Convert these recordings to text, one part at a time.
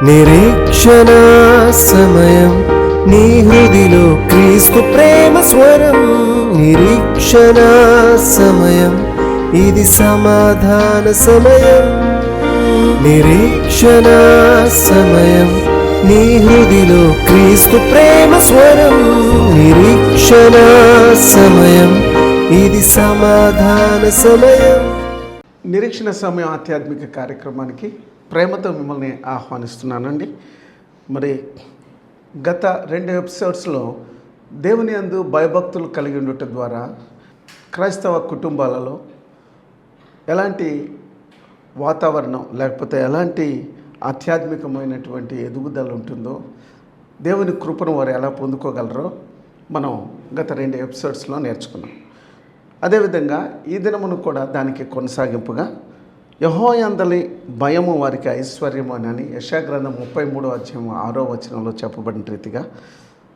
నిరీక్షణ సమయం నీ హృదిలో క్రీస్తు ప్రేమ స్వరం. నిరీక్షణ సమయం ఇది సమాధాన సమయం. నిరీక్షణ సమయం నీ హృదిలో క్రీస్తు ప్రేమ స్వరం. నిరీక్షణ సమయం ఇది సమాధాన సమయం. నిరీక్షణ సమయం ఆధ్యాత్మిక కార్యక్రమానికి ప్రేమతో మిమ్మల్ని ఆహ్వానిస్తున్నానండి. మరి గత 2 ఎపిసోడ్స్లో దేవుని యందు భయభక్తులు కలిగి ఉండటం ద్వారా క్రైస్తవ కుటుంబాలలో ఎలాంటి వాతావరణం లేకపోతే ఎలాంటి ఆధ్యాత్మికమైనటువంటి ఎదుగుదల ఉంటుందో, దేవుని కృపను వారు ఎలా పొందుకోగలరో మనం గత 2 ఎపిసోడ్స్లో నేర్చుకున్నాం. అదేవిధంగా ఈ దినమును కూడా దానికి కొనసాగింపుగా యెహోవాయందలి భయము వారికి ఐశ్వర్యము అని యెషయా గ్రంథం 33వ అధ్యాయం 6వ వచనంలో చెప్పబడిన రీతిగా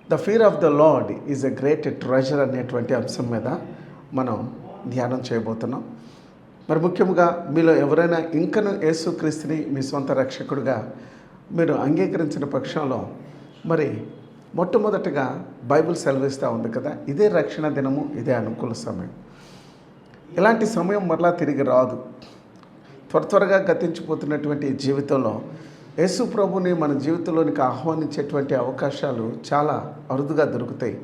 the fear of the lord is a great treasure అనేటువంటి అంశం మీద మనం ధ్యానం చేయబోతున్నాం. మరి ముఖ్యంగా మీలో ఎవరైనా ఇంకను యేసుక్రీస్తుని మీ సొంత రక్షకుడిగా మీరు అంగీకరించిన పక్షంలో మరి మొట్టమొదటిగా బైబిల్ సెలవిస్తూ ఉంది కదా, ఇదే రక్షణ దినము, ఇదే అనుకూల సమయం. ఇలాంటి సమయం మరలా తిరిగి రాదు. త్వరగా గతించిపోతున్నటువంటి జీవితంలో యేసు ప్రభుని మన జీవితంలోనికి ఆహ్వానించేటువంటి అవకాశాలు చాలా అరుదుగా దొరుకుతాయి.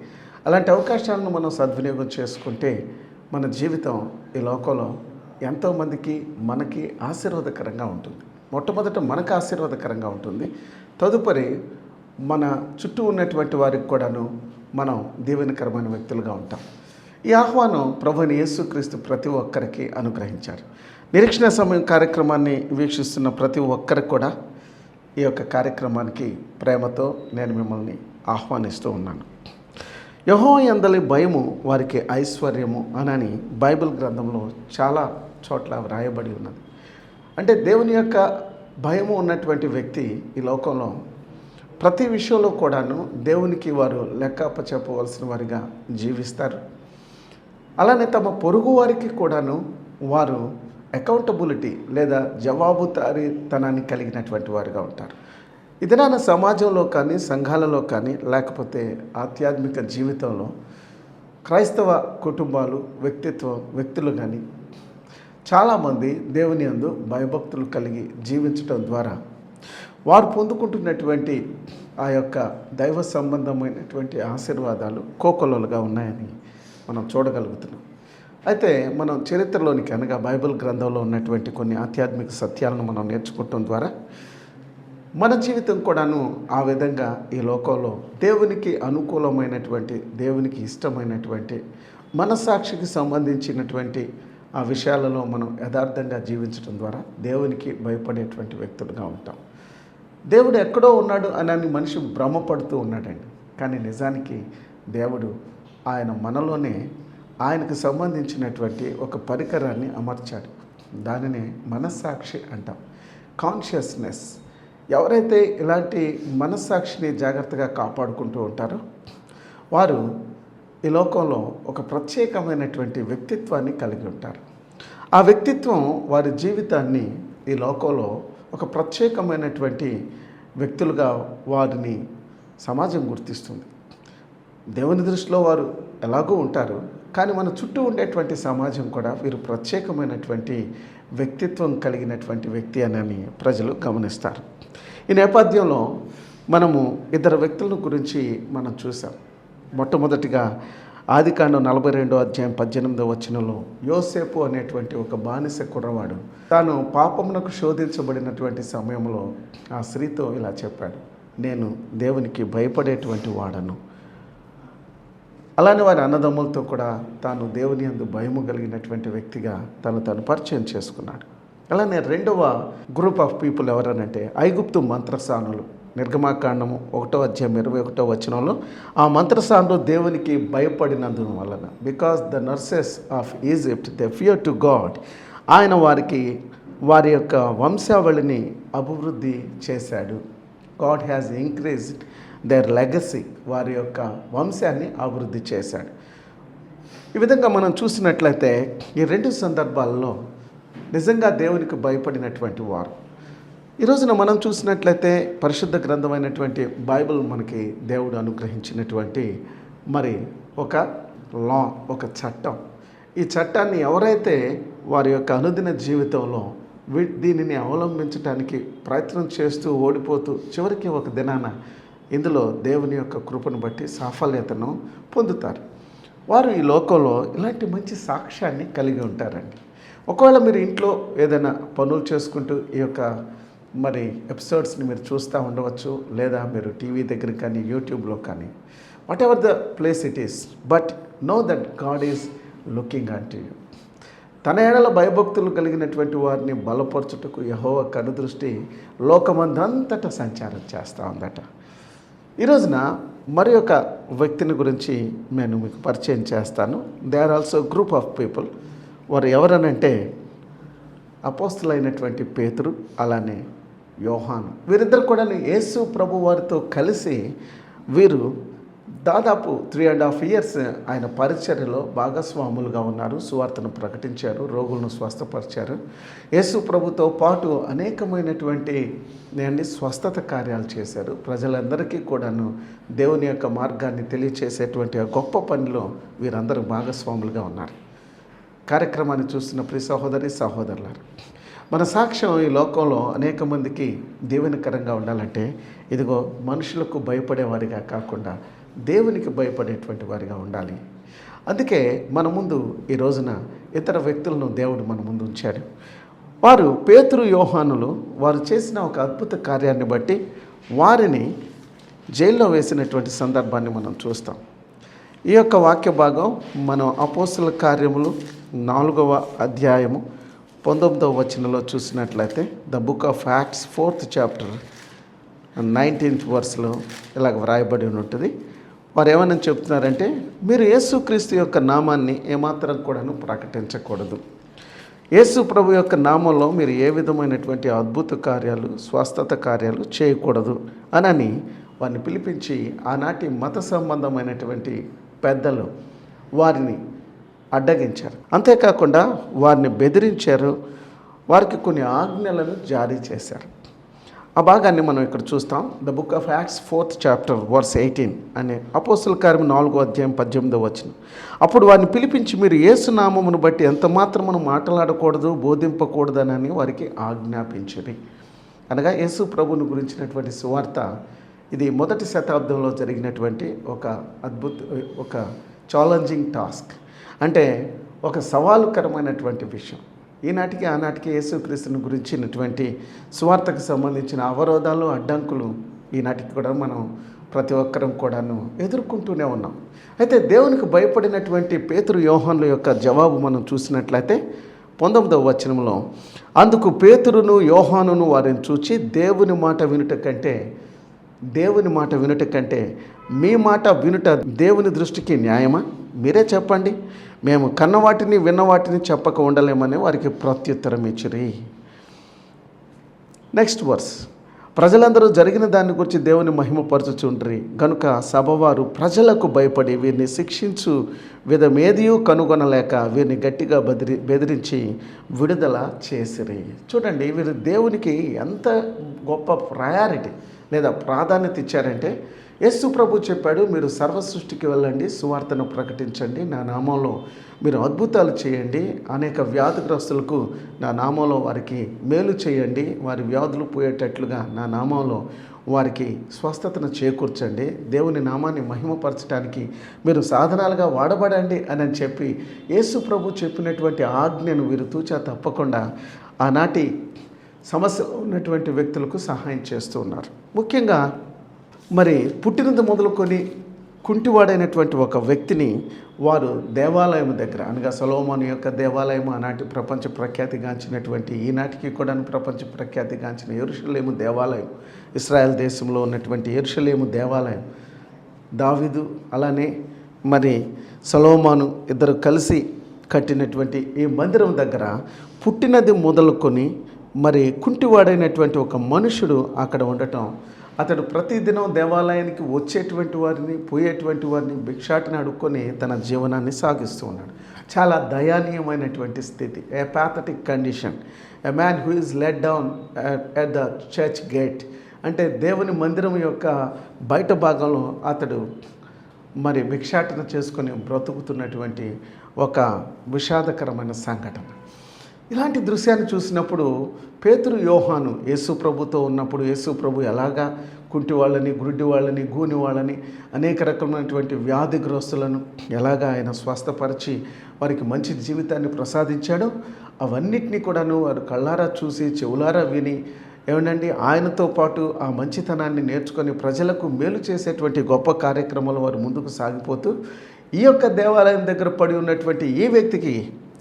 అలాంటి అవకాశాలను మనం సద్వినియోగం చేసుకుంటే మన జీవితం ఈ లోకంలో ఎంతోమందికి మనకి ఆశీర్వాదకరంగా ఉంటుంది. మొట్టమొదట మనకు ఆశీర్వాదకరంగా ఉంటుంది, తదుపరి మన చుట్టూ ఉన్నటువంటి వారికి కూడాను మనం దీవెనకరమైన వ్యక్తులుగా ఉంటాం. ఈ ఆహ్వానం ప్రభువైన యేసుక్రీస్తు ప్రతి ఒక్కరికి అనుగ్రహించారు. నిరీక్షణ సమయం కార్యక్రమాన్ని వీక్షిస్తున్న ప్రతి ఒక్కరికి కూడా ఈ యొక్క కార్యక్రమానికి ప్రేమతో నేను మిమ్మల్ని ఆహ్వానిస్తూ ఉన్నాను. యెహోవాయందలి భయము వారికి ఐశ్వర్యము అని బైబిల్ గ్రంథంలో చాలా చోట్ల వ్రాయబడి ఉన్నది. అంటే దేవుని యొక్క భయము ఉన్నటువంటి వ్యక్తి ఈ లోకంలో ప్రతి విషయంలో కూడాను దేవునికి వారు లెక్కప్ప చెప్పవలసిన వారిగా జీవిస్తారు. అలానే తమ పొరుగు వారికి కూడాను వారు అకౌంటబిలిటీ లేదా జవాబుదారీతనాన్ని కలిగినటువంటి వారుగా ఉంటారు. ఇదినా సమాజంలో కానీ సంఘాలలో కానీ లేకపోతే ఆధ్యాత్మిక జీవితంలో క్రైస్తవ కుటుంబాలు వ్యక్తులు కానీ చాలామంది దేవుని యందు భయభక్తులు కలిగి జీవించడం ద్వారా వారు పొందుకుంటున్నటువంటి ఆ యొక్క దైవ సంబంధమైనటువంటి ఆశీర్వాదాలు కోకొల్లలుగా ఉన్నాయని మనం చూడగలుగుతున్నాం. అయితే మనం చరిత్రలోనికి అనగా బైబిల్ గ్రంథంలో ఉన్నటువంటి కొన్ని ఆధ్యాత్మిక సత్యాలను మనం నేర్చుకోవటం ద్వారా మన జీవితం కూడాను ఆ విధంగా ఈ లోకంలో దేవునికి అనుకూలమైనటువంటి, దేవునికి ఇష్టమైనటువంటి, మనస్సాక్షికి సంబంధించినటువంటి ఆ విషయాలలో మనం యథార్థంగా జీవించడం ద్వారా దేవునికి భయపడేటువంటి వ్యక్తులుగా ఉంటాం. దేవుడు ఎక్కడో ఉన్నాడు అని మనిషి భ్రమపడుతూ ఉన్నాడండి. కానీ నిజానికి దేవుడు ఆయన మనలోనే ఆయనకు సంబంధించినటువంటి ఒక పరికరాన్ని అమర్చాడు. దానినే మనస్సాక్షి అంటాం, కాన్షియస్నెస్. ఎవరైతే ఇలాంటి మనస్సాక్షిని జాగ్రత్తగా కాపాడుకుంటూ ఉంటారో వారు ఈ లోకంలో ఒక ప్రత్యేకమైనటువంటి వ్యక్తిత్వాన్ని కలిగి ఉంటారు. ఆ వ్యక్తిత్వం వారి జీవితాన్ని ఈ లోకంలో ఒక ప్రత్యేకమైనటువంటి వ్యక్తులుగా వారిని సమాజం గుర్తిస్తుంది. దేవుని దృష్టిలో వారు ఎలాగో ఉంటారు, కానీ మన చుట్టూ ఉండేటువంటి సమాజం కూడా వీరు ప్రత్యేకమైనటువంటి వ్యక్తిత్వం కలిగినటువంటి వ్యక్తి అని ప్రజలు గమనిస్తారు. ఈ నేపథ్యంలో మనము 2 వ్యక్తుల గురించి మనం చూసాం. మొట్టమొదటిగా ఆదికాండం 42వ అధ్యాయం 18వ వచనంలో యోసేపు అనేటువంటి ఒక బానిస కుర్రవాడు తాను పాపమునకు శోధించబడినటువంటి సమయంలో ఆ స్త్రీతో ఇలా చెప్పాడు, నేను దేవునికి భయపడేటువంటి వాడను. అలానే వారి అన్నదమ్ములతో కూడా తాను దేవుని యందు భయము కలిగినటువంటి వ్యక్తిగా తను పరిచయం చేసుకున్నాడు. అలానే 2వ గ్రూప్ ఆఫ్ పీపుల్ ఎవరనంటే ఐగుప్తు మంత్రసానులు. నిర్గమాకాండము 1వ అధ్యాయం 21వ వచనంలో ఆ మంత్రసానులు దేవునికి భయపడినందు వలన, because the nurses of Egypt they fear to God, ఆయన వారి యొక్క వంశావళిని అభివృద్ధి చేశాడు. God has increased their legacy, వారి యొక్క వంశాన్ని అభివృద్ధి చేశాడు. ఈ విధంగా మనం చూసినట్లయితే ఈ 2 సందర్భాల్లో నిజంగా దేవునికి భయపడినటువంటి వారు ఈ రోజున మనం చూసినట్లయితే పరిశుద్ధ గ్రంథమైనటువంటి బైబిల్ మనకి దేవుడు అనుగ్రహించినటువంటి మరి ఒక లా, ఒక చట్టం. ఈ చట్టాన్ని ఎవరైతే వారి యొక్క అనుదిన జీవితంలో దీనిని అవలంబించడానికి ప్రయత్నం చేస్తూ ఓడిపోతూ చివరికి ఒక దినాన ఇందులో దేవుని యొక్క కృపను బట్టి సాఫల్యతను పొందుతారు. వారు ఈ లోకంలో ఇలాంటి మంచి సాక్ష్యాన్ని కలిగి ఉంటారండి. ఒకవేళ మీరు ఇంట్లో ఏదైనా పనులు చేసుకుంటూ ఈ యొక్క మరి ఎపిసోడ్స్ని మీరు చూస్తూ ఉండవచ్చు, లేదా మీరు టీవీ దగ్గర కానీ యూట్యూబ్లో కానీ, what ever the place it is, but know that God is looking at you. తన ఏడల భయభక్తులు కలిగినటువంటి వారిని బలపరచుటకు యెహోవా కనుదృష్టి లోకమందంతటా సంచారం చేస్తూ ఉందట. ఈ రోజున మరి ఒక వ్యక్తిని గురించి నేను మీకు పరిచయం చేస్తాను. They are also group of people. వారు ఎవరనంటే అపోస్తలులైనటువంటి పేతురు, అలానే యోహాను. వీరిద్దరు కూడా యేసు ప్రభు వారితో కలిసి వీరు దాదాపు 3.5 years ఆయన పరిచర్యలో భాగస్వాములుగా ఉన్నారు. సువార్తను ప్రకటించారు, రోగులను స్వస్థపరిచారు. యేసు ప్రభుతో పాటు అనేకమైనటువంటి స్వస్థత కార్యాలు చేశారు. ప్రజలందరికీ కూడాను దేవుని యొక్క మార్గాన్ని తెలియచేసేటువంటి ఆ గొప్ప పనిలో వీరందరూ భాగస్వాములుగా ఉన్నారు. కార్యక్రమాన్ని చూస్తున్న ప్రియ సహోదరి సహోదరులారు, మన సాక్ష్యం ఈ లోకంలో అనేక మందికి దీవెనకరంగా ఉండాలంటే ఇదిగో మనుషులకు భయపడేవారిగా కాకుండా దేవునికి భయపడేటువంటి వారిగా ఉండాలి. అందుకే మన ముందు ఈ రోజున ఇతర వ్యక్తులను దేవుడు మన ముందు ఉంచాడు. వారు పేతురు, యోహానులు వారు చేసిన ఒక అద్భుత కార్యాన్ని బట్టి వారిని జైల్లో వేసినటువంటి సందర్భాన్ని మనం చూస్తాం. ఈ యొక్క వాక్య భాగం మనం అపోస్తల కార్యములు 4వ అధ్యాయము 19వ వచనంలో చూసినట్లయితే the book of acts 4th chapter 19th verse ఇలాగ వ్రాయబడి ఉంటుంది. వారు ఏమని చెప్తున్నారంటే, మీరు యేసుక్రీస్తు యొక్క నామాన్ని ఏమాత్రం కూడాను ప్రకటించకూడదు. యేసు ప్రభు యొక్క నామంలో మీరు ఏ విధమైనటువంటి అద్భుత కార్యాలు, స్వస్థత కార్యాలు చేయకూడదు అని వారిని పిలిపించి ఆనాటి మత సంబంధమైనటువంటి పెద్దలు వారిని అడ్డగించారు. అంతేకాకుండా వారిని బెదిరించారు, వారికి కొన్ని ఆజ్ఞలను జారీ చేశారు. ఆ భాగాన్ని మనం ఇక్కడ చూస్తాం. The book of acts 4th chapter verse 18 అనే అపోస్తల కార్యం 4వ అధ్యాయం 18వ వచనం. అప్పుడు వారిని పిలిపించి మీరు యేసు నామమును బట్టి ఎంత మాత్రమును మాట్లాడకూడదు, బోధింపకూడదనని వారికి ఆజ్ఞాపించిరి. అనగా యేసు ప్రభువుని గురించినటువంటి సువార్త ఇది 1వ శతాబ్దంలో జరిగినటువంటి ఒక ఛాలెంజింగ్ టాస్క్, అంటే ఒక సవాలుకరమైనటువంటి విషయం. ఈనాటికి ఆనాటికి యేసుక్రీస్తుని గురించినటువంటి సువార్తకు సంబంధించిన అవరోధాలు, అడ్డంకులు ఈనాటికి కూడా మనం ప్రతి ఒక్కరం కూడాను ఎదుర్కొంటూనే ఉన్నాం. అయితే దేవునికి భయపడినటువంటి పేతురు, యోహానుల యొక్క జవాబు మనం చూసినట్లయితే 19వ వచనంలో, అందుకు పేతురును యోహానును వారిని చూచి దేవుని మాట వినుట కంటే మీ మాట వినుట దేవుని దృష్టికి న్యాయమా? మీరే చెప్పండి. మేము కన్నవాటిని విన్నవాటిని చెప్పక ఉండలేమని వారికి ప్రత్యుత్తరం ఇచ్చిరి. నెక్స్ట్ వర్స్, ప్రజలందరూ జరిగిన దాని గురించి దేవుని మహిమపరచుచుండ్రి గనుక సభవారు ప్రజలకు భయపడి వీరిని శిక్షించు విధమేదియూ కనుగొనలేక వీరిని గట్టిగా బెదిరించి విడుదల చేసిరి. చూడండి, వీరు దేవునికి ఎంత గొప్ప ప్రయారిటీ లేదా ప్రాధాన్యత ఇచ్చారంటే, యేసు ప్రభు చెప్పాడు, మీరు సర్వ సృష్టికి వెళ్ళండి, సువార్తను ప్రకటించండి, నా నామంలో మీరు అద్భుతాలు చేయండి, అనేక వ్యాధిగ్రస్తులకు నా నామంలో వారికి మేలు చేయండి, వారి వ్యాధులు పోయేటట్లుగా నా నామంలో వారికి స్వస్థతను చేకూర్చండి, దేవుని నామాన్ని మహిమపరచడానికి మీరు సాధనాలుగా వాడబడండి అని చెప్పి యేసు ప్రభు చెప్పినటువంటి ఆజ్ఞను వీరు తూచా తప్పకుండా ఆనాటి సమస్యలో ఉన్నటువంటి వ్యక్తులకు సహాయం చేస్తూ ఉన్నారు. ముఖ్యంగా మరి పుట్టినది మొదలుకొని కుంటివాడైనటువంటి ఒక వ్యక్తిని వారు దేవాలయం దగ్గర, అనగా సొలొమోను యొక్క దేవాలయం, ఆనాటి ప్రపంచ ప్రఖ్యాతిగాంచినటువంటి, ఈనాటికి కూడా ప్రపంచ ప్రఖ్యాతిగాంచిన యెరూషలేము దేవాలయం, ఇశ్రాయేల్ దేశంలో ఉన్నటువంటి యెరూషలేము దేవాలయం, దావీదు అలానే మరి సొలొమోను ఇద్దరు కలిసి కట్టినటువంటి ఈ మందిరం దగ్గర పుట్టినది మొదలుకొని మరి కుంటివాడైనటువంటి ఒక మనుషుడు అక్కడ ఉండటం, అతడు ప్రతిదినం దేవాలయానికి వచ్చేటువంటి వారిని పోయేటువంటి వారిని భిక్షాటన అడుక్కొని తన జీవనాన్ని సాగిస్తూ ఉన్నాడు. చాలా దయానీయమైనటువంటి స్థితి, a pathetic condition. A man who is let down at the church gate, అంటే దేవుని మందిరం యొక్క బయట భాగంలో అతడు మరి భిక్షాటన చేసుకొని బ్రతుకుతున్నటువంటి ఒక విషాదకరమైన సంఘటన. ఇలాంటి దృశ్యాన్ని చూసినప్పుడు పేతురు, యోహాను యేసు ప్రభుతో ఉన్నప్పుడు యేసు ప్రభు ఎలాగా కుంటి వాళ్ళని, గుడ్డి వాళ్ళని, గూని వాళ్ళని, అనేక రకమైనటువంటి వ్యాధిగ్రస్తులను ఎలాగా ఆయన స్వస్థపరిచి వారికి మంచి జీవితాన్ని ప్రసాదించాడో అవన్నిటినీ కూడాను వారు కళ్ళారా చూసి చెవులారా విని ఏమండి ఆయనతో పాటు ఆ మంచితనాన్ని నేర్చుకొని ప్రజలకు మేలు చేసేటువంటి గొప్ప కార్యక్రమాలు వారు ముందుకు సాగిపోతూ ఈ యొక్క దేవాలయం దగ్గర పడి ఉన్నటువంటి ఈ వ్యక్తికి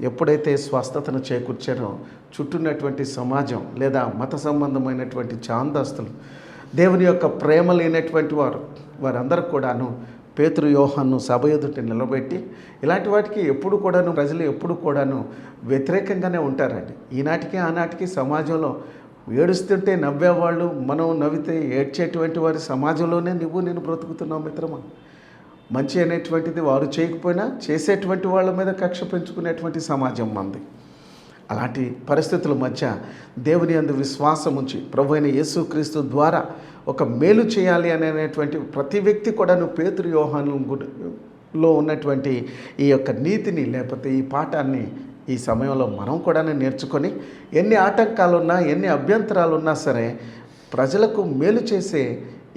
ఎప్పుడైతే స్వస్థతను చేకూర్చారో చుట్టూన్నటువంటి సమాజం లేదా మత సంబంధమైనటువంటి చాందస్తులు, దేవుని యొక్క ప్రేమ లేనటువంటి వారందరూ కూడాను పేతురు, యోహాను సభ ఎదుట నిలబెట్టి, ఇలాంటి వాటికి ఎప్పుడు కూడాను ప్రజలు ఎప్పుడు కూడాను వ్యతిరేకంగానే ఉంటారండి. ఈనాటికి ఆనాటికి సమాజంలో ఏడుస్తుంటే నవ్వేవాళ్ళు, మనం నవ్వితే ఏడ్చేటువంటి వారి సమాజంలోనే నేను బ్రతుకుతున్నాం మిత్రమా. మంచి అనేటువంటిది వారు చేయకపోయినా చేసేటువంటి వాళ్ళ మీద కక్ష పెంచుకునేటువంటి సమాజం మంది. అలాంటి పరిస్థితుల మధ్య దేవుని యందు విశ్వాసం ఉంచి ప్రభు అయిన యేసుక్రీస్తు ద్వారా ఒక మేలు చేయాలి అనేటువంటి ప్రతి వ్యక్తి కూడాను పేతురు, యోహానులో ఉన్నటువంటి ఈ యొక్క నీతిని లేకపోతే ఈ పాఠాన్ని ఈ సమయంలో మనం కూడా నేర్చుకొని ఎన్ని ఆటంకాలున్నా, ఎన్ని అభ్యంతరాలున్నా సరే ప్రజలకు మేలు చేసే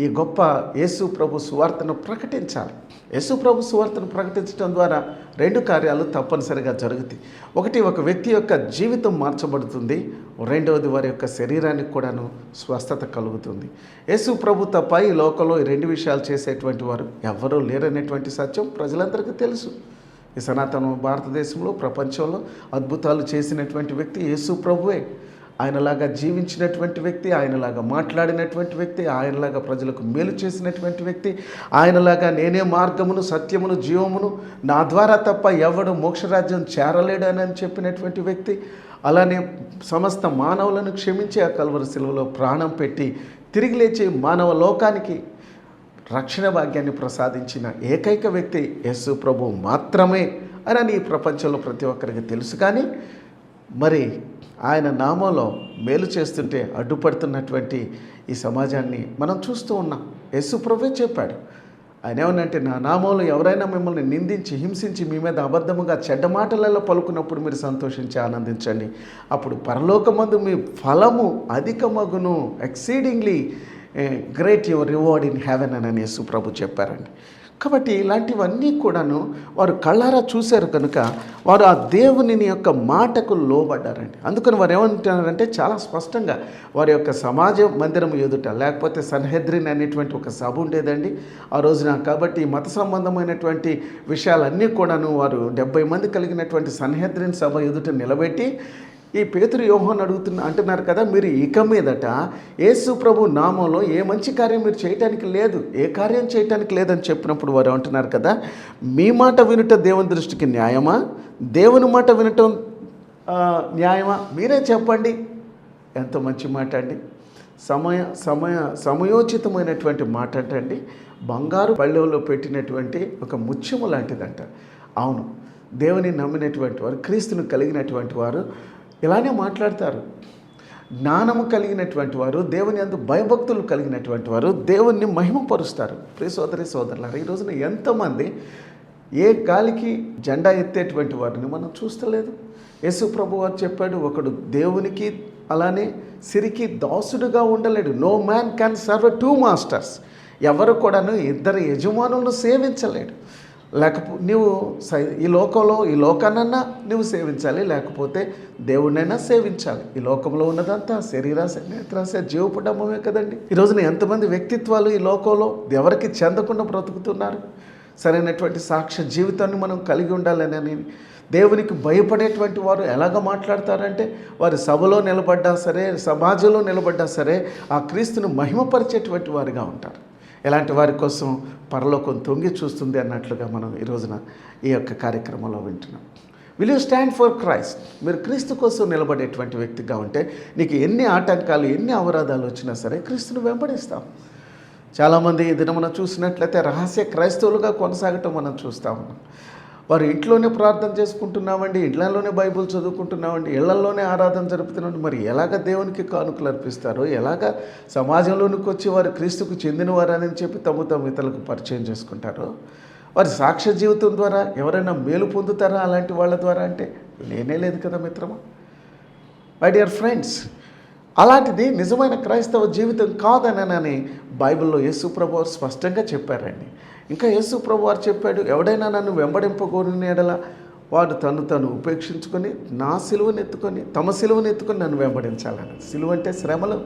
ఈ గొప్ప యేసు ప్రభు సువార్తను ప్రకటించాలి. యేసు ప్రభు సువార్తను ప్రకటించడం ద్వారా రెండు కార్యాలు తప్పనిసరిగా జరుగుతాయి. ఒకటి, ఒక వ్యక్తి యొక్క జీవితం మార్చబడుతుంది. రెండవది, వారి యొక్క శరీరానికి కూడాను స్వస్థత కలుగుతుంది. యేసు ప్రభు తప్ప ఈ లోకంలో ఈ రెండు విషయాలు చేసేటువంటి వారు ఎవరూ లేరనేటువంటి సత్యం ప్రజలందరికీ తెలుసు. ఈ సనాతన భారతదేశంలో, ప్రపంచంలో అద్భుతాలు చేసినటువంటి వ్యక్తి యేసు ప్రభువే. ఆయనలాగా జీవించినటువంటి వ్యక్తి, ఆయనలాగా మాట్లాడినటువంటి వ్యక్తి, ఆయనలాగా ప్రజలకు మేలు చేసినటువంటి వ్యక్తి, ఆయనలాగా నేనే మార్గమును, సత్యమును, జీవమును, నా ద్వారా తప్ప ఎవడు మోక్షరాజ్యం చేరలేడు అని చెప్పినటువంటి వ్యక్తి, అలానే సమస్త మానవులను క్షమించి ఆ కల్వరి శిలువలో ప్రాణం పెట్టి తిరిగి లేచి మానవ లోకానికి రక్షణ భాగ్యాన్ని ప్రసాదించిన ఏకైక వ్యక్తి యేసు ప్రభు మాత్రమే అని ఈ ప్రపంచంలో ప్రతి ఒక్కరికి తెలుసు. కానీ మరి ఆయన నామంలో మేలు చేస్తుంటే అడ్డుపడుతున్నటువంటి ఈ సమాజాన్ని మనం చూస్తూ ఉన్నాం. యేసు ప్రభువే చెప్పాడు. ఆయన ఏమనంటే, నా నామంలో ఎవరైనా మిమ్మల్ని నిందించి, హింసించి, మీ మీద అబద్ధముగా చెడ్డ మాటలలో పలుకున్నప్పుడు మీరు సంతోషించి ఆనందించండి. అప్పుడు పరలోకమందు మీ ఫలము అధికమగును, exceedingly great your reward in heaven అని యేసు ప్రభు చెప్పారండి. కాబట్టి ఇలాంటివన్నీ కూడాను వారు కళ్ళారా చూశారు కనుక వారు ఆ దేవుని యొక్క మాటకు లోబడ్డారండి. అందుకని వారు ఏమంటున్నారంటే చాలా స్పష్టంగా వారి యొక్క సమాజ మందిరం ఎదుట, లేకపోతే సన్హెద్రిన్ అనేటువంటి ఒక సభ ఉండేదండి ఆ రోజున. కాబట్టి మత సంబంధమైనటువంటి విషయాలన్నీ కూడాను వారు 70 మంది కలిగినటువంటి సన్హెద్రిన్ సభ ఎదుట నిలబెట్టి ఈ పేతురు, యోహాను అంటున్నారు కదా, మీరు ఇక మీదట యేసు ప్రభు నామంలో ఏ మంచి కార్యం మీరు చేయటానికి లేదు, ఏ కార్యం చేయటానికి లేదని చెప్పినప్పుడు వారు అంటున్నారు కదా, మీ మాట వినుట దేవుని దృష్టికి న్యాయమా, దేవుని మాట వినటం న్యాయమా, మీరే చెప్పండి. ఎంత మంచి మాట అండి. సమయోచితమైనటువంటి మాట అంటండి. బంగారు పళ్ళెంలో పెట్టినటువంటి ఒక ముత్యము లాంటిదంట. అవును, దేవుని నమ్మినటువంటి వారు, క్రీస్తును కలిగినటువంటి వారు ఇలానే మాట్లాడతారు. జ్ఞానము కలిగినటువంటి వారు, దేవుని యందు భయభక్తులు కలిగినటువంటి వారు దేవుణ్ణి మహిమపరుస్తారు. ప్రియ సోదరి సోదరులారా, ఈ రోజున ఎంతమంది ఏ గాలికి జెండా ఎత్తేటువంటి వారిని మనం చూస్తలేదు. యేసు ప్రభు వారు చెప్పాడు, ఒకడు దేవునికి అలానే సిరికి దాసుడుగా ఉండలేడు. No man can serve 2 masters. ఎవరు కూడాను ఇద్దరు యజమానులను సేవించలేడు. లేకపోతే నువ్వు ఈ లోకాన్నన్నా నువ్వు సేవించాలి, లేకపోతే దేవుడినైనా సేవించాలి. ఈ లోకంలో ఉన్నదంతా శరీరాశ, నేత్రాశ, జీవపుడమే కదండి. ఈ రోజున ఎంతమంది వ్యక్తిత్వాలు ఈ లోకంలో ఎవరికి చెందకుండా బ్రతుకుతున్నారు. సరైనటువంటి సాక్ష్య జీవితాన్ని మనం కలిగి ఉండాలని దేవునికి భయపడేటువంటి వారు ఎలాగ మాట్లాడతారంటే, వారి సభలో నిలబడ్డా సరే, సమాజంలో నిలబడ్డా సరే ఆ క్రీస్తును మహిమపరిచేటువంటి వారిగా ఉంటారు. ఎలాంటి వారి కోసం పరలోకం తొంగి చూస్తుంది అన్నట్లుగా మనం ఈ రోజున ఈ యొక్క కార్యక్రమంలో వింటున్నాం. Will you stand for Christ? మీరు క్రీస్తు కోసం నిలబడేటువంటి వ్యక్తిగా ఉంటే నీకు ఎన్ని ఆటంకాలు, ఎన్ని అవరోధాలు వచ్చినా సరే క్రీస్తును వెంబడిస్తాం. చాలామంది ఈ దినమున చూసినట్లయితే రహస్య క్రైస్తవులుగా కొనసాగటం మనం చూస్తూ ఉన్నాం. వారు ఇంట్లోనే ప్రార్థన చేసుకుంటున్నామండి, ఇళ్లలోనే బైబిల్ చదువుకుంటున్నామండి, ఇళ్లలోనే ఆరాధన జరుపుతున్నామండి. మరి ఎలాగ దేవునికి కానుకలు అర్పిస్తారో, ఎలాగ సమాజంలోనికి వచ్చి వారు క్రీస్తుకు చెందినవారని చెప్పి తమ ఇతరులకు పరిచయం చేసుకుంటారో, వారి సాక్ష్య జీవితం ద్వారా ఎవరైనా మేలు పొందుతారా అలాంటి వాళ్ళ ద్వారా అంటే లేనే లేదు కదా మిత్రమా. మై డియర్ ఫ్రెండ్స్, అలాంటిది నిజమైన క్రైస్తవ జీవితం కాదనని బైబిల్లో యేసు ప్రభు వారు స్పష్టంగా చెప్పారండి. ఇంకా యేసు ప్రభు వారు చెప్పాడు, ఎవడైనా నన్ను వెంబడింపగోరిన ఎడల వాడు తను ఉపేక్షించుకొని నా సిలువను ఎత్తుకొని తమ సిలువను ఎత్తుకొని నన్ను వెంబడించాలని. సిలువ అంటే శ్రమలు.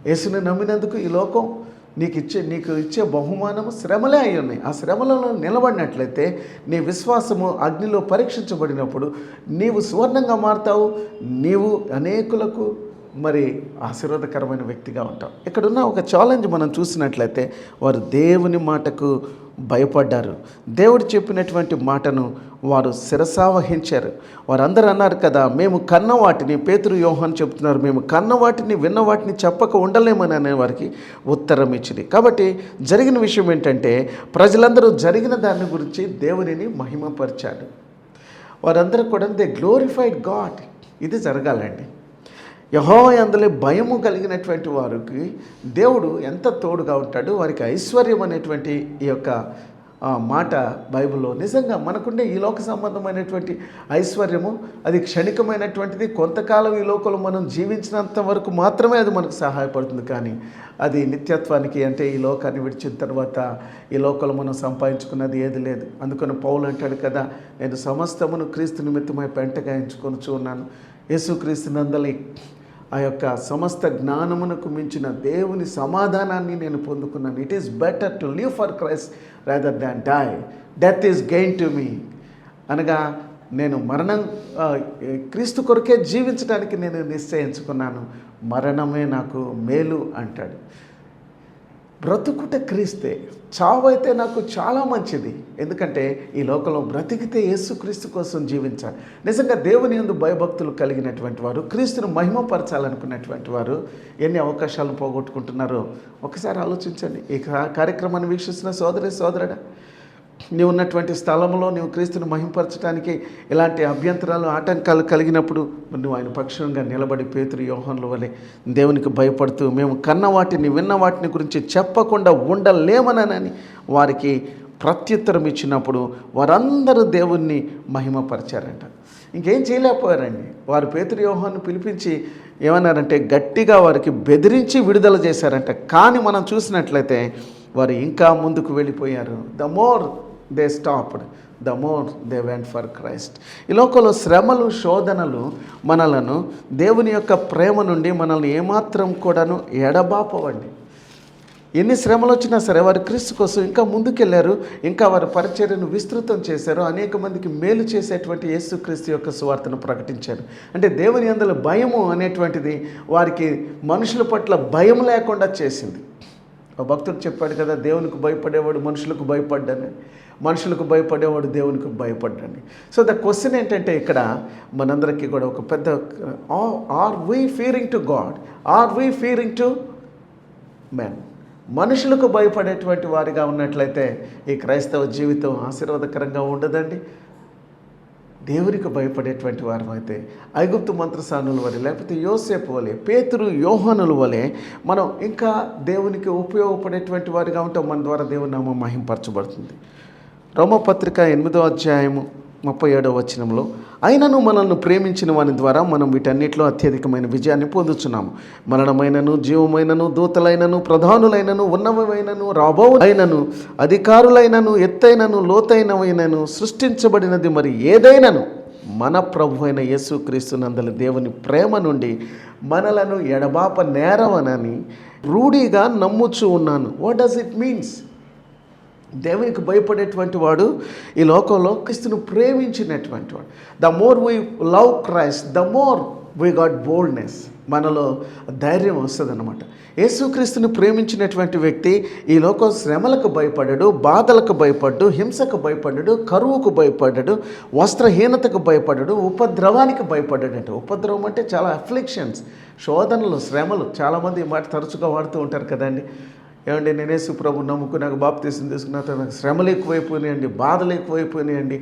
యేసుని నమ్మినందుకు ఈ లోకం నీకు ఇచ్చే బహుమానము శ్రమలే అయి ఉన్నాయి. ఆ శ్రమలలో నిలబడినట్లయితే నీ విశ్వాసము అగ్నిలో పరీక్షించబడినప్పుడు నీవు సువర్ణంగా మారుతావు, నీవు అనేకులకు మరి ఆశీర్వాదకరమైన వ్యక్తిగా ఉంటాం. ఇక్కడున్న ఒక ఛాలెంజ్ మనం చూసినట్లయితే వారు దేవుని మాటకు భయపడ్డారు. దేవుడు చెప్పినటువంటి మాటను వారు శిరసావహించారు. వారందరూ అన్నారు కదా, మేము కన్న వాటిని, పేతురు యోహాను చెప్తున్నారు, మేము కన్న వాటిని విన్న వాటిని చెప్పక ఉండలేమని అనే వారికి ఉత్తరం ఇచ్చింది. కాబట్టి జరిగిన విషయం ఏంటంటే ప్రజలందరూ జరిగిన దాని గురించి దేవునిని మహిమపరిచారు. వారందరూ కూడా దే గ్లోరిఫైడ్ గాడ్. ఇది జరగాలండి. యెహోవా యందు భయము కలిగినటువంటి వారికి దేవుడు ఎంత తోడుగా ఉంటాడు. వారికి ఐశ్వర్యం అనేటువంటి ఈ యొక్క మాట బైబిల్లో నిజంగా మనకుండే ఈ లోక సంబంధమైనటువంటి ఐశ్వర్యము అది క్షణికమైనటువంటిది. కొంతకాలం ఈ లోకంలో మనం జీవించినంత వరకు మాత్రమే అది మనకు సహాయపడుతుంది. కానీ అది నిత్యత్వానికి, అంటే ఈ లోకాన్ని విడిచిన తర్వాత ఈ లోకంలో మనం సంపాదించుకున్నది ఏది లేదు. అందుకని పౌలు అంటాడు కదా, నేను సమస్తమును క్రీస్తు నిమిత్తమై పెంటగా ఎంచుకొనుచు ఉన్నాను. యేసుక్రీస్తు నందలి ఆ యొక్క సమస్త జ్ఞానమునకు మించిన దేవుని సమాధానాన్ని నేను పొందుకున్నాను. It is better to live for Christ rather than die. Death is gain to me. అనగా నేను క్రీస్తు కొరకే జీవించడానికి నేను నిశ్చయించుకున్నాను. మరణమే నాకు మేలు అంటాడు. బ్రతుకుట క్రీస్తే, చావైతే నాకు చాలా మంచిది. ఎందుకంటే ఈ లోకంలో బ్రతికితే యేసుక్రీస్తు కోసం జీవించాలి. నిజంగా దేవుని యందు భయభక్తులు కలిగినటువంటి వారు, క్రీస్తును మహిమపరచాలనుకున్నటువంటి వారు ఎన్ని అవకాశాలను పోగొట్టుకుంటున్నారో ఒకసారి ఆలోచించండి. ఈ కార్యక్రమాన్ని వీక్షిస్తున్న సోదరుడా, నీవు ఉన్నటువంటి స్థలంలో నీవు క్రీస్తును మహిమపరచడానికి ఎలాంటి అభ్యంతరాలు, ఆటంకాలు కలిగినప్పుడు నువ్వు ఆయన పక్షంగా నిలబడి పేతురు యోహానుల వలె దేవునికి భయపడుతూ మేము కన్న వాటిని విన్న వాటిని గురించి చెప్పకుండా ఉండలేమనని వారికి ప్రత్యుత్తరం ఇచ్చినప్పుడు వారందరూ దేవుణ్ణి మహిమపరిచారంట. ఇంకేం చేయలేకపోయారండి. వారు పేతురు యోహాను పిలిపించి ఏమన్నారంటే గట్టిగా వారికి బెదిరించి విడుదల చేశారంట. కానీ మనం చూసినట్లయితే వారు ఇంకా ముందుకు వెళ్ళిపోయారు. The more they stopped, the more they went for Christ. ఈ లోకంలో శ్రమలు, శోధనలు మనలను దేవుని యొక్క ప్రేమ నుండి మనల్ని ఏమాత్రం కూడాను ఎడబాపవండి. ఎన్ని శ్రమలు వచ్చినా సరే వారు క్రీస్తు కోసం ఇంకా ముందుకెళ్ళారు. ఇంకా వారి పరిచర్యను విస్తృతం చేశారు. అనేక మందికి మేలు చేసేటువంటి యేసుక్రీస్తు యొక్క సువార్తను ప్రకటించారు. అంటే దేవుని యందు భయము అనేటువంటిది వారికి మనుషుల పట్ల భయం లేకుండా చేసింది. భక్తుడు చెప్పాడు కదా, దేవునికి భయపడేవాడు మనుషులకు భయపడ్డాని, మనుషులకు భయపడేవాడు దేవునికి భయపడ్డాని. సో ద క్వశ్చన్ ఏంటంటే ఇక్కడ మనందరికీ కూడా ఒక పెద్ద, are we fearing to God, are we fearing to men? మనుషులకు భయపడేటువంటి వారిగా ఉన్నట్లయితే ఈ క్రైస్తవ జీవితం ఆశీర్వాదకరంగా ఉండదండి. దేవునికి భయపడేటువంటి వారు అయితే ఐగుప్తు మంత్రసానుల వలె, లేకపోతే యోసేపు వలె, పేతురు యోహానుల వలె మనం ఇంకా దేవునికి ఉపయోగపడేటువంటి వారిగా ఉంటాం. మన ద్వారా దేవుని నామం మహింపరచబడుతుంది. రోమపత్రిక 8వ అధ్యాయము 37వ వచనంలో, అయినను మనల్ని ప్రేమించిన వాని ద్వారా మనం వీటన్నిటిలో అత్యధికమైన విజయాన్ని పొందుచున్నాము. మరణమైనను, జీవమైనను, దూతలైనను, ప్రధానులైనను, ఉన్నవైనను, రాబోవులైనను, అధికారులైనను, ఎత్తైనను, లోతైనవైనను, సృష్టించబడినది మరి ఏదైనను మన ప్రభు అయిన యేసుక్రీస్తు నందలి దేవుని ప్రేమ నుండి మనలను ఎడబాప నేరవనని రూఢిగా నమ్ముచూ ఉన్నాను. What does it means? దేవునికి భయపడేటువంటి వాడు ఈ లోకంలో క్రీస్తును ప్రేమించినటువంటి వాడు. The more we love Christ, the more we got boldness. మనలో ధైర్యం వస్తుంది అన్నమాట. యేసుక్రీస్తుని ప్రేమించినటువంటి వ్యక్తి ఈ లోకం శ్రమలకు భయపడ్డాడు, బాధలకు భయపడ్డాడు, హింసకు భయపడ్డాడు, కరువుకు భయపడ్డాడు, వస్త్రహీనతకు భయపడ్డాడు, ఉపద్రవానికి భయపడ్డాడు. అంటే ఉపద్రవం అంటే చాలా అఫ్లిక్షన్స్, శోధనలు, శ్రమలు. చాలామంది ఈ మాట తరచుగా వాడుతూ ఉంటారు కదండి. ఏమండి నేను యేసు ప్రభు నమ్ముకుని నాకు బాప్తీసం తీసుకున్న తర్వాత నాకు శ్రమలు ఎక్కువైపోయినాయండి, బాధలు ఎక్కువైపోయినాయండి,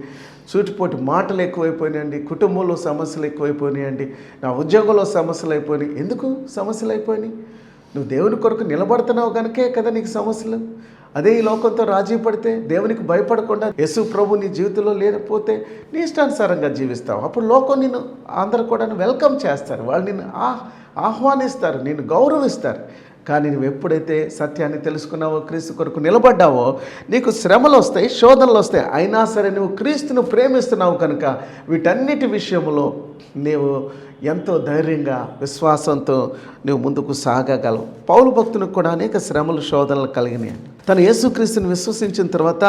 సూటిపోటి మాటలు ఎక్కువైపోయినాయండి, కుటుంబంలో సమస్యలు ఎక్కువైపోయినాయండి, నా ఉద్యోగంలో సమస్యలు అయిపోయినాయి. ఎందుకు సమస్యలు అయిపోయినాయి? నువ్వు దేవుని కొరకు నిలబడుతున్నావు కనుకే కదా నీకు సమస్యలు. అదే ఈ లోకంతో రాజీ పడితే, దేవునికి భయపడకుండా యేసు ప్రభు నీ జీవితంలో లేకపోతే నీ ఇష్టానుసారంగా జీవిస్తావు. అప్పుడు లోకం నిన్ను అందరూ కూడా వెల్కమ్ చేస్తారు, వాళ్ళు నిన్ను ఆహ్వానిస్తారు, నిన్ను గౌరవిస్తారు. కానీ నువ్వు ఎప్పుడైతే సత్యాన్ని తెలుసుకున్నావో, క్రీస్తు కొరకు నిలబడ్డావో, నీకు శ్రమలు వస్తాయి, శోధనలు వస్తాయి. అయినా సరే నువ్వు క్రీస్తును ప్రేమిస్తున్నావు కనుక వీటన్నిటి విషయంలో నీవు ఎంతో ధైర్యంగా, విశ్వాసంతో నువ్వు ముందుకు సాగగలవు. పౌలు భక్తునికి కూడా అనేక శ్రమలు, శోధనలు కలిగినాయి. తను యేసుక్రీస్తుని విశ్వసించిన తర్వాత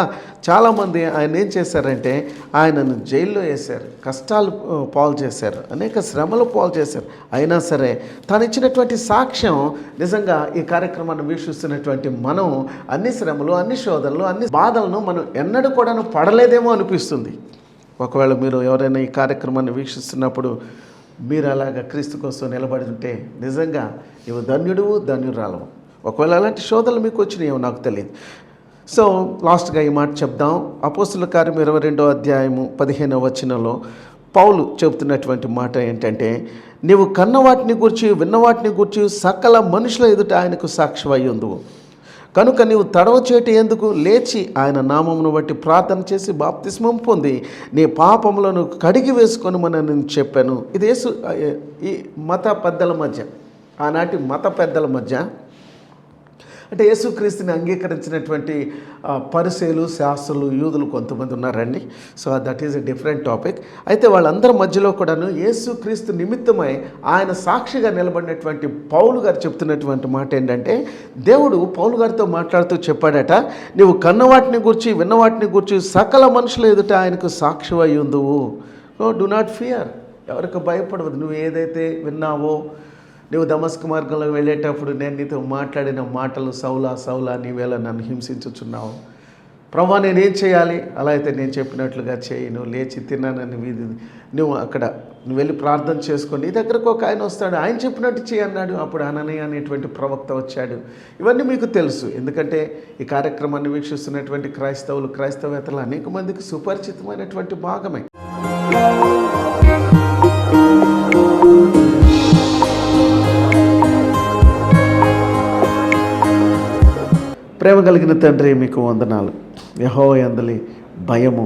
చాలామంది ఆయన ఏం చేశారంటే ఆయనను జైల్లో వేశారు, కష్టాలు పాలు చేశారు, అనేక శ్రమలు పాలు చేశారు. అయినా సరే తాను ఇచ్చినటువంటి సాక్ష్యం నిజంగా ఈ కార్యక్రమాన్ని వీక్షిస్తున్నటువంటి మనం అన్ని శ్రమలు, అన్ని శోధనలు, అన్ని బాధలను మనం ఎన్నడూ కూడా పడలేదేమో అనిపిస్తుంది. ఒకవేళ మీరు ఎవరైనా ఈ కార్యక్రమాన్ని వీక్షిస్తున్నప్పుడు మీరు అలాగా క్రీస్తు కోసం నిలబడి ఉంటే నిజంగా నువ్వు ధన్యుడువు, ధన్యురాలవు. ఒకవేళ అలాంటి శోధనలు మీకు వచ్చినాయేమో నాకు తెలియదు. సో లాస్ట్గా ఈ మాట చెప్దాం. అపోస్తుల కార్యం 22వ అధ్యాయము 15వ వచనంలో పౌలు చెబుతున్నటువంటి మాట ఏంటంటే, నీవు కన్న వాటిని గురించి, విన్న వాటిని గురించి సకల మనుషుల ఎదుట ఆయనకు సాక్షి ఉందువు కనుక నీవు తడవ చేటి ఎందుకు లేచి ఆయన నామమును బట్టి ప్రార్థన చేసి బాప్తిస్మం పొంది నీ పాపములను కడిగి వేసుకొనుమని నేను చెప్పాను. ఇది ఈ మత పెద్దల మధ్య, ఆనాటి మత పెద్దల మధ్య, అంటే యేసుక్రీస్తుని అంగీకరించినటువంటి పరిసయ్యులు, శాస్త్రులు, యూదులు కొంతమంది ఉన్నారండి. So that is a different topic. అయితే వాళ్ళందరి మధ్యలో కూడాను యేసుక్రీస్తు నిమిత్తమై ఆయన సాక్షిగా నిలబడినటువంటి పౌలు గారు చెప్తున్నటువంటి మాట ఏంటంటే, దేవుడు పౌలు గారితో మాట్లాడుతూ చెప్పాడట, నీవు కన్నవాటిని గురించి, విన్నవాటిని గురించి సకల మనుషుల ఎదుట ఆయనకు సాక్షి అయి ఉందువు. డు నాట్ ఫియర్, ఎవరికి భయపడవద్దు. నువ్వు ఏదైతే విన్నావో, నువ్వు దమస్కు మార్గంలో వెళ్ళేటప్పుడు నేను నీతో మాట్లాడిన మాటలు, సౌలా సౌలా నీవేళ నన్ను హింసించుచున్నావు, ప్రభువా నేనేం చేయాలి? అలా అయితే నేను చెప్పినట్లుగా చేయి, నువ్వు లేచి తిన్నానని వీధి నువ్వు అక్కడ నువ్వు వెళ్ళి ప్రార్థన చేసుకోండి. నీ దగ్గరకు ఒక ఆయన వస్తాడు, ఆయన చెప్పినట్టు చేయి అన్నాడు. అప్పుడు అననీయ అనేటువంటి ప్రవక్త వచ్చాడు. ఇవన్నీ మీకు తెలుసు, ఎందుకంటే ఈ కార్యక్రమాన్ని వీక్షిస్తున్నటువంటి క్రైస్తవేతలు అనేక మందికి సుపరిచితమైనటువంటి భాగమే. ప్రేమ కలిగిన తండ్రి, మీకు వందనాలు. యెహోవా యందలి భయము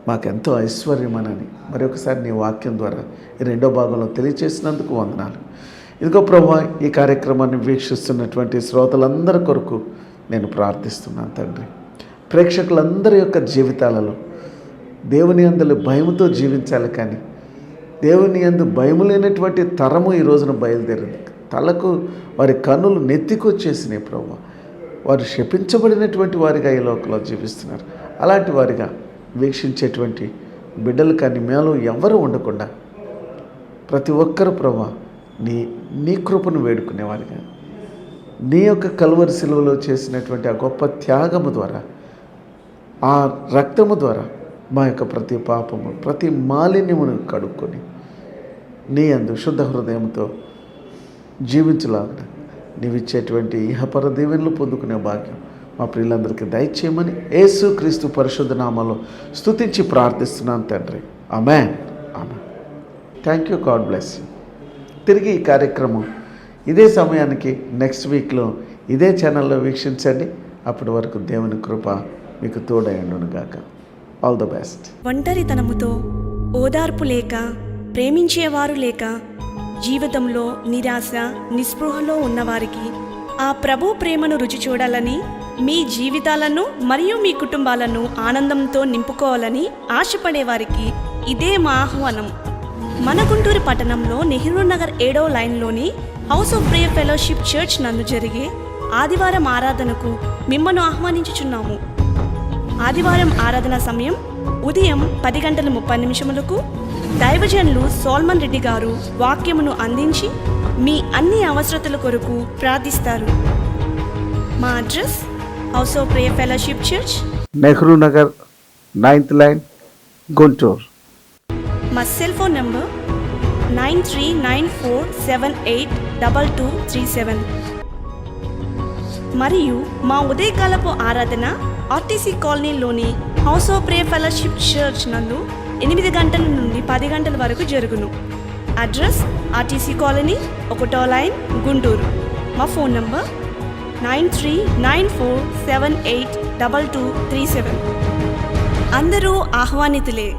మాకెంతో ఐశ్వర్యమనని మరొకసారి నీ వాక్యం ద్వారా ఈ రెండో భాగంలో తెలియచేసినందుకు వందనాలు. ఇదిగో ప్రభువా, ఈ కార్యక్రమాన్ని వీక్షిస్తున్నటువంటి శ్రోతలందరి కొరకు నేను ప్రార్థిస్తున్నాను తండ్రి. ప్రేక్షకులందరి యొక్క జీవితాలలో దేవుని యందలి భయముతో జీవించాలి, కానీ దేవుని యందు భయము లేనటువంటి తరము ఈ రోజున బయలుదేరింది. తలకు వారి కన్నులు నెత్తికొచ్చేసినాయి ప్రభువా. వారు శపించబడినటువంటి వారిగా ఈ లోకంలో జీవిస్తున్నారు. అలాంటి వారిగా వీక్షించేటువంటి బిడ్డలు కానీ మేలో ఎవరు ఉండకుండా ప్రతి ఒక్కరు ప్రభువా నీ కృపను వేడుకునేవారిగా, నీ యొక్క కల్వరి శిలువలో చేసినటువంటి ఆ గొప్ప త్యాగము ద్వారా, ఆ రక్తము ద్వారా మా యొక్క ప్రతి పాపము, ప్రతి మాలిన్యమును కడుక్కొని నీ యందు శుద్ధ హృదయంతో జీవించలాగా నీవిచ్చేటువంటి ఇహపర దీవెనలు పొందుకునే భాగ్యం మా ప్రియులందరికీ దయచేయమని యేసుక్రీస్తు పరిశుద్ధ నామములో స్తుతించి ప్రార్థిస్తున్నాను తండ్రి. ఆమేన్, ఆమేన్. Thank you, God bless you. తిరిగి ఈ కార్యక్రమం ఇదే సమయానికి నెక్స్ట్ వీక్లో ఇదే ఛానల్లో వీక్షించండి. అప్పటి వరకు దేవుని కృప మీకు తోడైండును గాక. All the best. ఒంటరితనముతో, ఓదార్పు లేక, ప్రేమించేవారు లేక, జీవితంలో నిరాశ, నిస్పృహలో ఉన్నవారికి ఆ ప్రభు ప్రేమను రుచి చూడాలని, మీ జీవితాలను మరియు మీ కుటుంబాలను ఆనందంతో నింపుకోవాలని ఆశపడేవారికి ఇదే మా ఆహ్వానం. మన గుంటూరు పట్టణంలో నెహ్రూ నగర్ 7వ లైన్లోని house of prayer fellowship church నందు జరిగే ఆదివారం ఆరాధనకు మిమ్మల్ని ఆహ్వానించుచున్నాము. ఆదివారం ఆరాధన సమయం ఉదయం 10:30 దైవజనులు సోల్మన్ రెడ్డి గారు వాక్యమును అందించి మీ అన్ని అవసరతల కొరకు ప్రార్థిస్తారు. మా address house of prayer fellowship church, Nehru Nagar 9th line, Guntur. మా సెల్ ఫోన్ నంబర్ 9394782237. మరియు మా ఉదయకాలపు ఆరాధన ఆర్టీసీ కాలనీలోని house of pray fellowship church నందు 8 గంటల నుండి 10 గంటల వరకు జరుగును. అడ్రస్ ఆర్టీసీ కాలనీ 1వ లైన్, గుంటూరు. మా ఫోన్ నంబర్ 9394782237. అందరూ ఆహ్వానితులే.